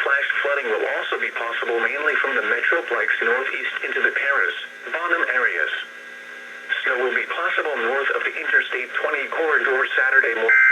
flash flooding will also be possible mainly from the Metroplex northeast into the Paris-Bonham areas. Snow will be possible north of the Interstate 20 corridor Saturday morning.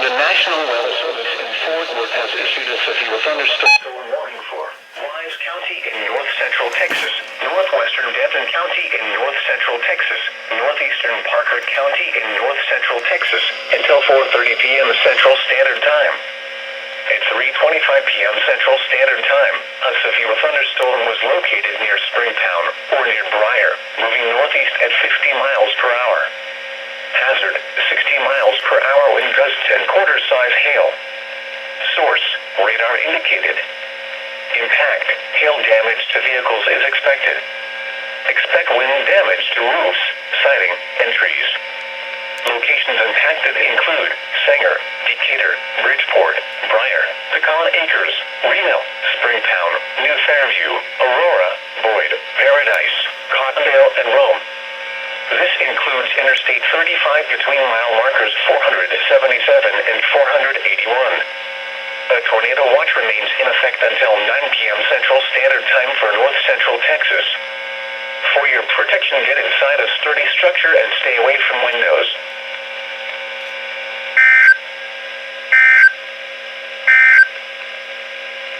The National Weather Service in Fort Worth has issued a severe thunderstorm warning for Wise County in north-central Texas, northwestern Denton County in north-central Texas, northeastern Parker County in north-central Texas, until 4:30 p.m. Central Standard Time. At 3:25 p.m. Central Standard Time, a severe thunderstorm was located near Springtown, or near Briar, moving northeast at 50 miles per hour. Hazard, 60 miles per hour wind gusts and quarter-size hail. Source, radar indicated. Impact, hail damage to vehicles is expected. Expect wind damage to roofs, siding, and trees. Locations impacted include Sanger, Decatur, Bridgeport, Briar, Pecan Acres, Reno, Springtown, New Fairview, Aurora, Boyd, Paradise, Cottondale, and Rome. This includes Interstate 35 between mile markers 477 and 481. A tornado watch remains in effect until 9 p.m. Central Standard Time for north-central Texas. For your protection, get inside a sturdy structure and stay away from windows.